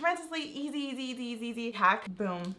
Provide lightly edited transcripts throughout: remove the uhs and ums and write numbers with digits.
tremendously easy hack. Boom.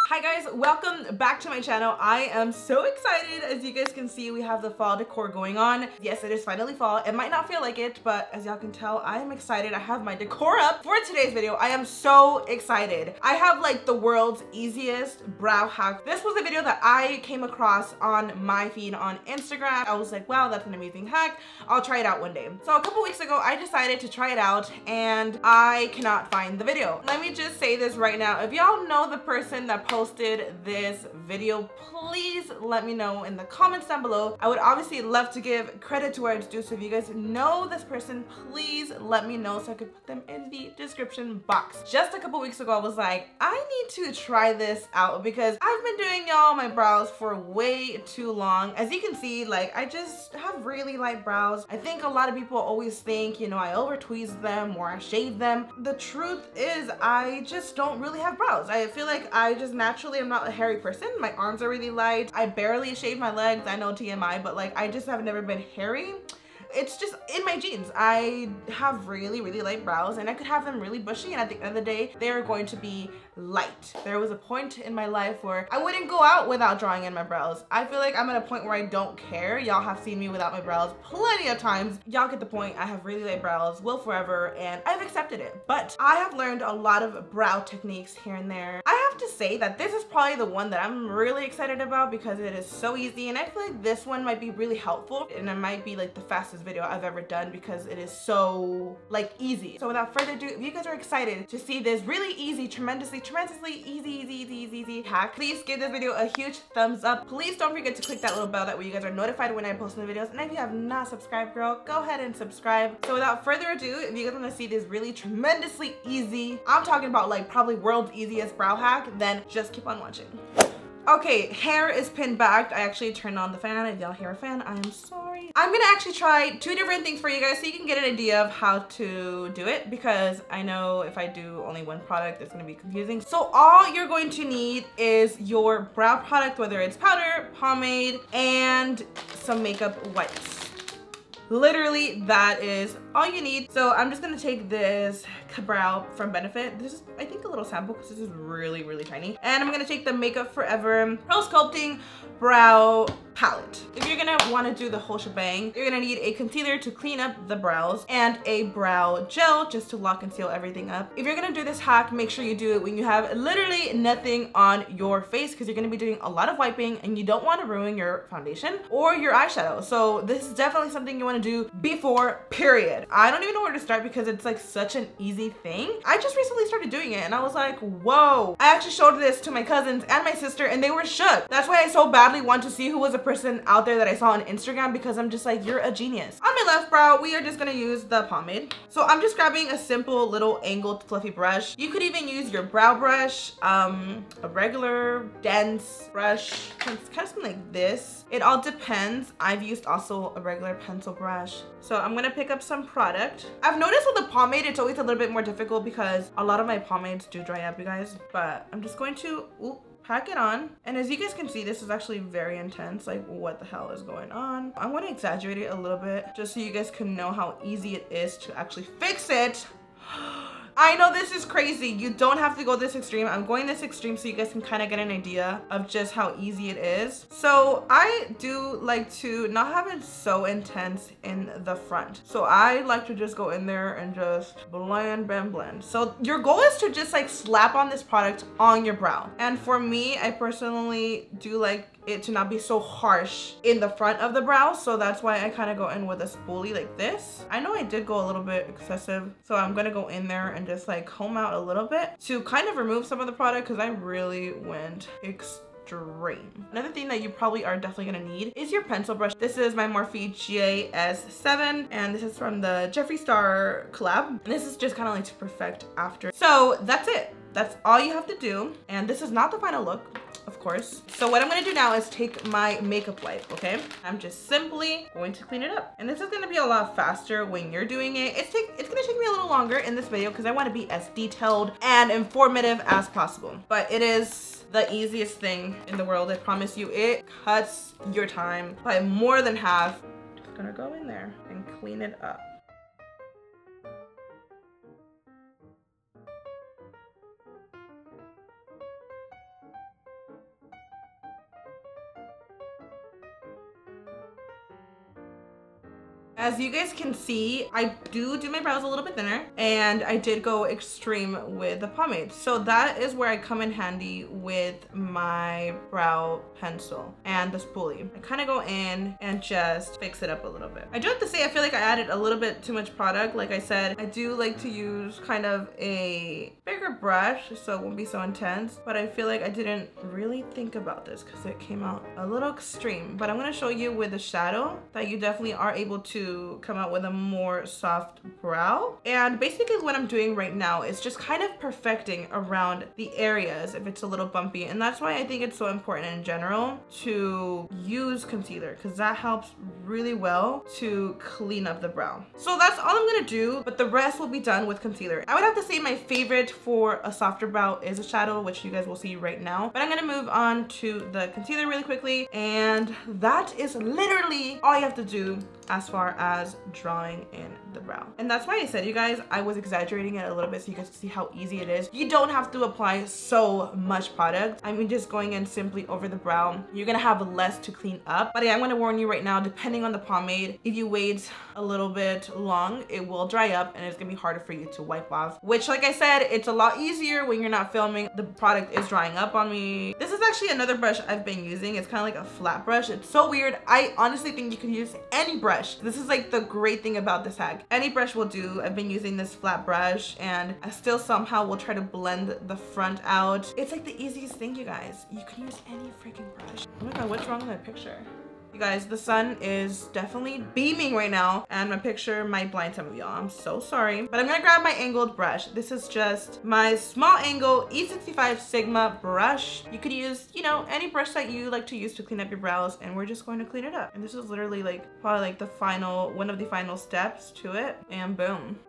Hi guys, welcome back to my channel. I am so excited. As you guys can see, we have the fall decor going on. Yes, it is finally fall. It might not feel like it, but as y'all can tell, I am excited. I have my decor up for today's video. I am so excited. I have like the world's easiest brow hack. This was a video that I came across on my feed on Instagram. I was like, wow, that's an amazing hack. I'll try it out one day. So a couple weeks ago, I decided to try it out and I cannot find the video. Let me just say this right now. If y'all know the person that posted this video, please let me know in the comments down below. I would obviously love to give credit to where it's due, so if you guys know this person, please let me know so I could put them in the description box. Just a couple weeks ago, I was like, I need to try this out because I've been doing y'all my brows for way too long. As you can see, like, I just have really light brows. I think a lot of people always think, you know, I over tweeze them or I shave them. The truth is I just don't really have brows. I feel like I just naturally am not a hairy person. My arms are really light. I barely shave my legs. I know TMI, but like I just have never been hairy. It's just in my genes. I have really light brows and I could have them really bushy, and at the end of the day, they're going to be light. There was a point in my life where I wouldn't go out without drawing in my brows. I feel like I'm at a point where I don't care. Y'all have seen me without my brows plenty of times. Y'all get the point. I have really light brows, will forever, and I've accepted it. But I have learned a lot of brow techniques here and there. I have to say that this is probably the one that I'm really excited about because it is so easy, and I feel like this one might be really helpful, and it might be like the fastest video I've ever done because it is so like easy. So without further ado, if you guys are excited to see this really easy, tremendously easy hack, please give this video a huge thumbs up. Please don't forget to click that little bell, that way you guys are notified when I post new videos. And if you have not subscribed, girl, go ahead and subscribe. So without further ado, if you guys want to see this really tremendously easy, I'm talking about like probably world's easiest brow hack, then just keep on watching. Okay, hair is pinned back. I actually turned on the fan. If y'all hear a fan, I am sorry. I'm gonna actually try two different things for you guys so you can get an idea of how to do it, because I know if I do only one product, it's gonna be confusing. So all you're going to need is your brow product, whether it's powder, pomade, and some makeup wipes. Literally, that is all you need. So I'm just gonna take this Ka-Brow from Benefit. This is, I think, a little sample because this is really tiny. And I'm gonna take the Makeup Forever Pro Sculpting Brow Palette. If you're gonna wanna do the whole shebang, you're gonna need a concealer to clean up the brows and a brow gel just to lock and seal everything up. If you're gonna do this hack, make sure you do it when you have literally nothing on your face, because you're gonna be doing a lot of wiping and you don't wanna ruin your foundation or your eyeshadow. So this is definitely something you wanna do before, period. I don't even know where to start because it's like such an easy thing. I just recently started doing it and I was like, whoa. I actually showed this to my cousins and my sister and they were shook. That's why I so badly want to see who was a person out there that I saw on Instagram, because I'm just like, you're a genius. On my left brow, we are just gonna use the pomade. So I'm just grabbing a simple little angled fluffy brush. You could even use your brow brush, a regular dense brush, kind of something like this. It all depends. I've used also a regular pencil brush. So I'm gonna pick up some product. I've noticed with the pomade, it's always a little bit more difficult because a lot of my pomades do dry up, you guys, but I'm just going to, pack it on. And as you guys can see, this is actually very intense. Like, what the hell is going on? I'm gonna exaggerate it a little bit just so you guys can know how easy it is to actually fix it. I know this is crazy. You don't have to go this extreme. I'm going this extreme so you guys can kind of get an idea of just how easy it is. So I do like to not have it so intense in the front. So I like to just go in there and just blend. So your goal is to just like slap on this product on your brow. And for me, I personally do like it to not be so harsh in the front of the brow, so that's why I kind of go in with a spoolie like this. I know I did go a little bit excessive, so I'm gonna go in there and just like comb out a little bit to kind of remove some of the product because I really went extreme. Another thing that you probably are definitely gonna need is your pencil brush. This is my Morphe GS7 and this is from the Jeffree Star collab, and this is just kind of like to perfect after. So that's it. That's all you have to do, and this is not the final look, of course. So what I'm gonna do now is take my makeup wipe, okay? I'm just simply going to clean it up. And this is gonna be a lot faster when you're doing it. It's gonna take me a little longer in this video because I wanna be as detailed and informative as possible. But it is the easiest thing in the world, I promise you. It cuts your time by more than half. Just gonna go in there and clean it up. As you guys can see, I do my brows a little bit thinner, and I did go extreme with the pomade. So that is where I come in handy with my brow pencil and the spoolie. I kind of go in and just fix it up a little bit. I do have to say, I feel like I added a little bit too much product. Like I said, I do like to use kind of a bigger brush so it won't be so intense, but I feel like I didn't really think about this because it came out a little extreme. But I'm going to show you with the shadow that you definitely are able to come out with a more soft brow. And basically what I'm doing right now is just kind of perfecting around the areas if it's a little bumpy, and that's why I think it's so important in general to use concealer, because that helps really well to clean up the brow. So that's all I'm gonna do, but the rest will be done with concealer. I would have to say my favorite for a softer brow is a shadow, which you guys will see right now, but I'm gonna move on to the concealer really quickly, and that is literally all you have to do as far as drawing in the brow. And that's why I said, you guys, I was exaggerating it a little bit so you guys can see how easy it is. You don't have to apply so much product. I mean, just going in simply over the brow, you're gonna have less to clean up. But yeah, I'm gonna warn you right now, depending on the pomade, if you wait a little bit long, it will dry up and it's gonna be harder for you to wipe off, which, like I said, it's a lot easier when you're not filming. The product is drying up on me. This is actually another brush I've been using. It's kind of like a flat brush. It's so weird. I honestly think you can use any brush. This is like the great thing about this hack. Any brush will do. I've been using this flat brush, and I still somehow will try to blend the front out. It's like the easiest thing, you guys. You can use any freaking brush. Oh my god, what's wrong with that picture? You guys, the sun is definitely beaming right now, and my picture might blind some of y'all. I'm so sorry. But I'm gonna grab my angled brush. This is just my small angle E65 Sigma brush. You could use, you know, any brush that you like to use to clean up your brows, and we're just going to clean it up. And this is literally like probably like the final, one of the final steps to it, and boom.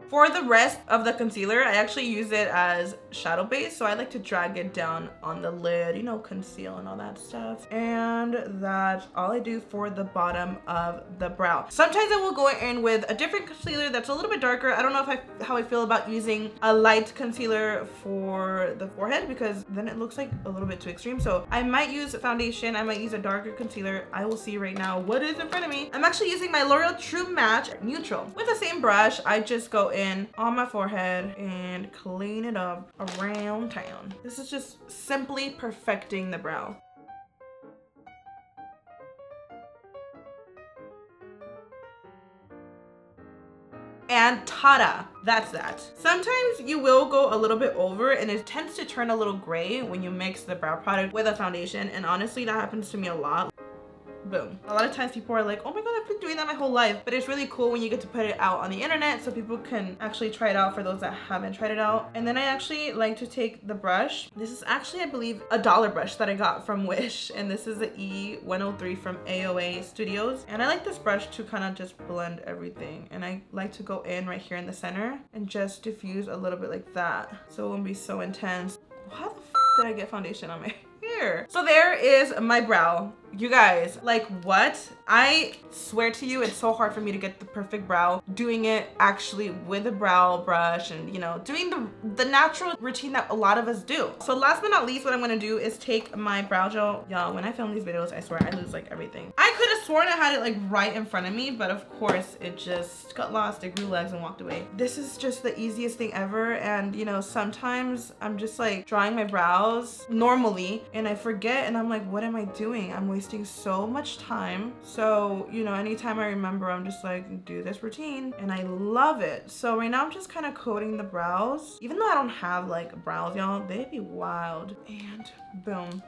For the rest of the concealer, I actually use it as shadow base, so I like to drag it down on the lid, you know, conceal and all that stuff. And that's all I do for the bottom of the brow. Sometimes I will go in with a different concealer that's a little bit darker. I don't know if how I feel about using a light concealer for the forehead, because then it looks like a little bit too extreme. So I might use foundation, I might use a darker concealer. I will see right now what is in front of me. I'm actually using my L'Oreal True Match Neutral. With the same brush, I just go in on my forehead and clean it up around town. This is just simply perfecting the brow. And ta-da, that's that. Sometimes you will go a little bit over, and it tends to turn a little gray when you mix the brow product with a foundation, and honestly that happens to me a lot. Boom. A lot of times people are like, oh my god, I've been doing that my whole life. But it's really cool when you get to put it out on the internet so people can actually try it out, for those that haven't tried it out. And then I actually like to take the brush. This is actually, I believe, a $1 brush that I got from Wish. And this is the E103 from AOA Studios. And I like this brush to kind of just blend everything. And I like to go in right here in the center and just diffuse a little bit like that, so it won't be so intense. How the f did I get foundation on my hair? So there is my brow. You guys, like, what? I swear to you, it's so hard for me to get the perfect brow doing it actually with a brow brush and, you know, doing the natural routine that a lot of us do. So last but not least, what I'm gonna do is take my brow gel. Y'all, when I film these videos, I swear I lose like everything. I could have sworn I had it like right in front of me, but of course it just got lost. It grew legs and walked away. This is just the easiest thing ever. And you know, sometimes I'm just like drawing my brows normally and I forget, and I'm like, what am I doing? I'm wasting so much time. So, you know, anytime I remember, I'm just like, do this routine, and I love it. So right now I'm just kind of coating the brows. Even though I don't have like brows, y'all, they'd be wild. And boom.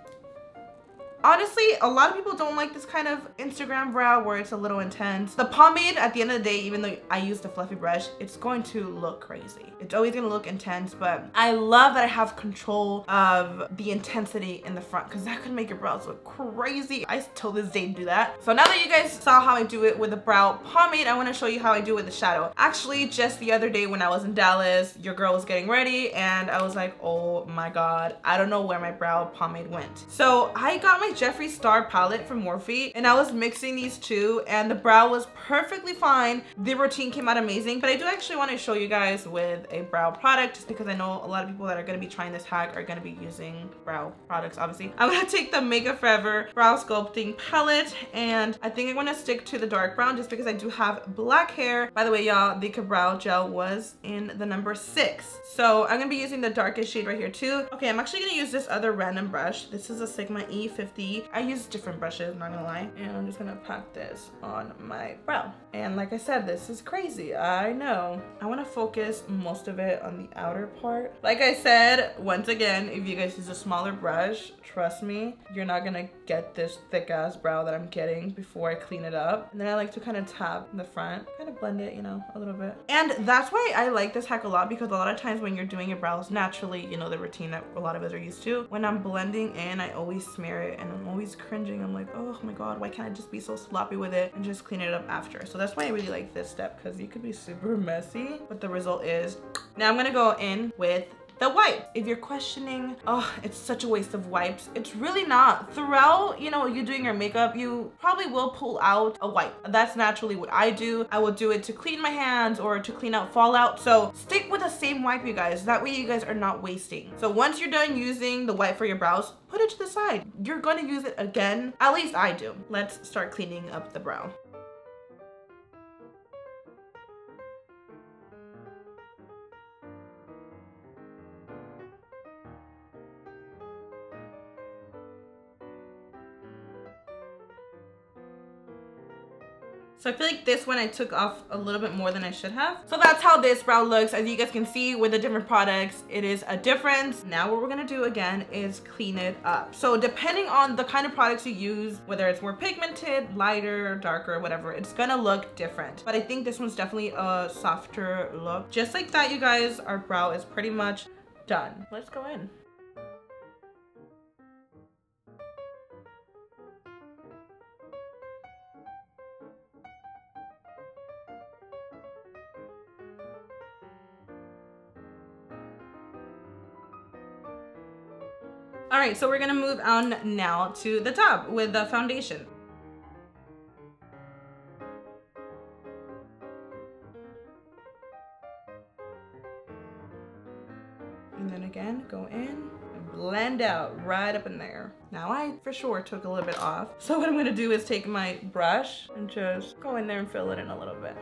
Honestly, a lot of people don't like this kind of Instagram brow where it's a little intense. The pomade, at the end of the day, even though I used a fluffy brush, it's going to look crazy. It's always gonna look intense, but I love that I have control of the intensity in the front, because that could make your brows look crazy. I till this day do that. So now that you guys saw how I do it with the brow pomade, I wanna show you how I do it with the shadow. Actually, just the other day when I was in Dallas, your girl was getting ready, and I was like, oh my God, I don't know where my brow pomade went. So I got my my Jeffree Star palette from Morphe, and I was mixing these two, and the brow was perfectly fine. The routine came out amazing, but I do actually want to show you guys with a brow product, just because I know a lot of people that are going to be trying this hack are going to be using brow products, obviously. I'm going to take the Makeup Forever Brow Sculpting Palette, and I think I'm going to stick to the dark brown just because I do have black hair. By the way, y'all, the Brow Gel was in the number 6. So I'm going to be using the darkest shade right here too. Okay, I'm actually going to use this other random brush. This is a Sigma E50. I use different brushes, not gonna lie. And I'm just gonna pack this on my brow. And like I said, this is crazy, I know. I wanna focus most of it on the outer part. Like I said, once again, if you guys use a smaller brush, trust me, you're not gonna get this thick ass brow that I'm getting before I clean it up. And then I like to kind of tap in the front, kind of blend it, you know, a little bit. And that's why I like this hack a lot, because a lot of times when you're doing your brows naturally, you know, the routine that a lot of us are used to, when I'm blending in, I always smear it and I'm always cringing. I'm like, oh my god, why can't I just be so sloppy with it and just clean it up after? So that's why I really like this step, because you could be super messy, but the result is. Now I'm gonna go in with the wipes. If you're questioning, oh, it's such a waste of wipes, it's really not. Throughout, you know, you doing your makeup, you probably will pull out a wipe. That's naturally what I do. I will do it to clean my hands or to clean out fallout. So stick with the same wipe, you guys. That way you guys are not wasting. So once you're done using the wipe for your brows, put it to the side. You're gonna use it again. At least I do. Let's start cleaning up the brow. So I feel like this one I took off a little bit more than I should have. So that's how this brow looks. As you guys can see with the different products, it is a difference. Now what we're gonna do again is clean it up. So depending on the kind of products you use, whether it's more pigmented, lighter, darker, whatever, it's gonna look different. But I think this one's definitely a softer look. Just like that, you guys, our brow is pretty much done. Let's go in. All right, so we're gonna move on now to the top with the foundation. And then again, go in and blend out right up in there. Now I for sure took a little bit off. So what I'm gonna do is take my brush and just go in there and fill it in a little bit.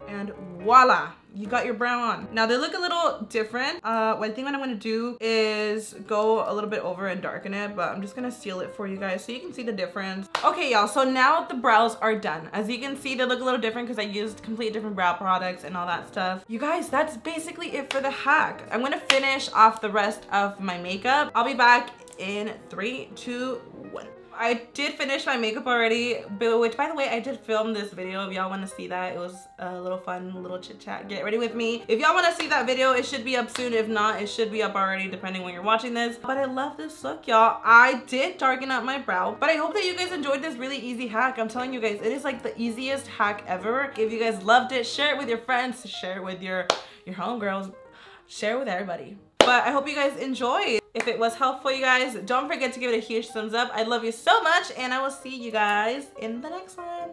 And voila, you got your brow on. Now they look a little different. I think what I'm gonna do is go a little bit over and darken it, but I'm just gonna seal it for you guys so you can see the difference. Okay, y'all, so now the brows are done. As you can see, they look a little different because I used completely different brow products and all that stuff. You guys, that's basically it for the hack. I'm gonna finish off the rest of my makeup. I'll be back in 3, 2, 1. I did finish my makeup already, which by the way, I did film this video. If y'all want to see that, it was a little fun, little chit chat. Get ready with me. If y'all want to see that video, it should be up soon. If not, it should be up already, depending when you're watching this. But I love this look, y'all. I did darken up my brow, but I hope that you guys enjoyed this really easy hack. I'm telling you guys, it is like the easiest hack ever. If you guys loved it, share it with your friends, share it with your homegirls, share it with everybody. But I hope you guys enjoyed. If it was helpful, you guys, don't forget to give it a huge thumbs up. I love you so much, and I will see you guys in the next one.